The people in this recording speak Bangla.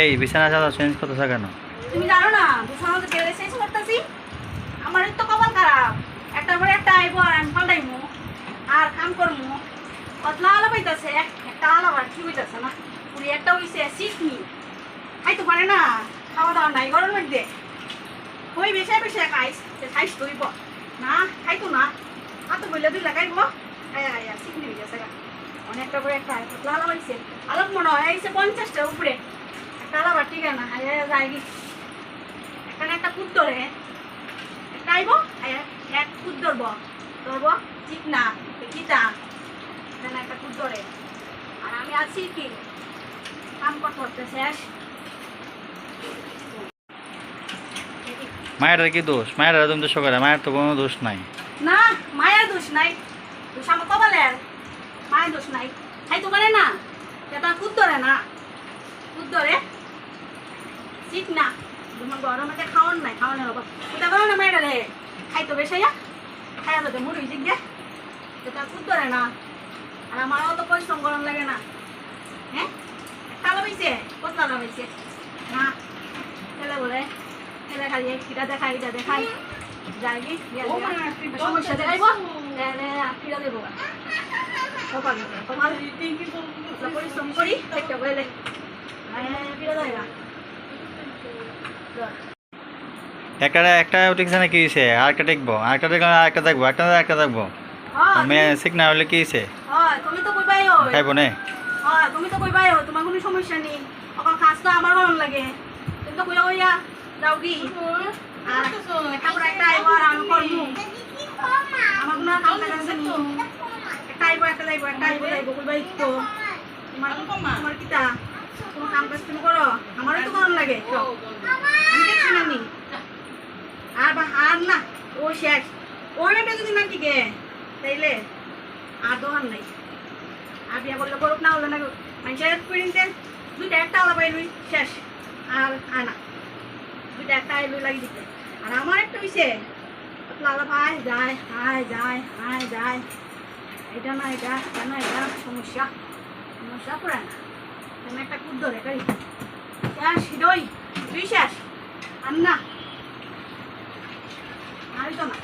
এই বিছানা চাদর চেঞ্জ করতেছ কেন? তুমি জানো না বিছানা তো কেড়ে চেঞ্জ করতেছি। আমার তো কপাল খারাপ, একটার পরে একটা আইবো আর আমি পাল্টাইমু আর কাম করমু। কতলা আলা পাইতেছে, একটা আলা আর কি হইতেছে না। পুরি একটা হইছে সিকনি, খাইতে পারে না, খাওয়া দাওয়া নাই গরম মধ্যে। ওই বেশি বেশি খাইস, খাইস তুইব না, খাইতো না। আর তো বললে দুই লাগাইব, সিকনি হয়ে গেছে। অনেকটা করে একটা কতলা আলা পাইছে, আলোক মনে হয় আইসে 50টার উপরে। একটা আলা ঠিক না, যাই এখানে একটা কুদ ধরে একটা আইব, এক কুদ ধরবো ঠিক না কিতা, এখানে একটা কুদ ধরে। আর আমি আছি কি কাম করতে শেষ। মায়ের কি দোষ? মায়ের তুমি দোষ করে, মায়ের তো কোনো দোষ নাই। না মায়ের দোষ নাই, দোষ আমার কপালের। মায়ের দোষ নাই, খাইতে পারে না, এটা কুদ ধরে না, কুদ ধরে ঠিক না। তোমার গরমে খাওয়ান নাই, খাওয়ানোর অভাব ওটা করো না মেয়েটা রে, খাইতো বেশাইয়া খাইয়া তো মুড়ি জিজ্ঞে এটা কুদ ধরে না। আর আমারও তো পরিশ্রম গরম লাগে না। হ্যাঁ কালো হয়েছে, কতলা হয়েছে না, ছেলে বলে ছেলে খাই এটা দেখাই যাই সমস্যা দেখাইব ফিরা দেবো। পরিশ্রম করি একটা বলে ফিরা দেয় না। একটা উঠেছে না কি হয়েছে? আরেকটা দেখবো, আরেকটা দেখলাম, আরেকটা দেখবো, একটা দেখবো। আমি শিখ না হলে কি হয়েছে? তুমি তো কইবাই খাইবো নে। তুমি তো কইবাই তোমার কোনো সমস্যা নেই, এখন খাস তো আমার গরম লাগে। তুমি তো কইয়া কইয়া যাও কি তারপর একটা আইব আর আমি করবো। আমার কোনো কাম কাজ নেই, একটা আইব একটা যাইব, একটা আইব যাইব কইবাই তো তোমার কিতা কোনো কাম কাজ তুমি করো, আমারও তো গরম লাগে। আমি দেখছি না নি আর না ও শেষ, ওর একটা যদি না টিকে তাইলে আর দোকান নাই। আর বিয়া করলে করুক না হলে না, মানুষের প্রিন্টে দুইটা একটা আলাদা লুই শেষ। আর আনা দুইটা একটা লুই লাগি দিতে। আর আমার একটা হইছে লালা ভাই যায় হায় যায় হায় যায়, এটা না এটা কেন এটা সমস্যা সমস্যা পড়ে না। কেন একটা কুদ ধরে করি শেষ দই তুই শেষ আর না, আর তো না।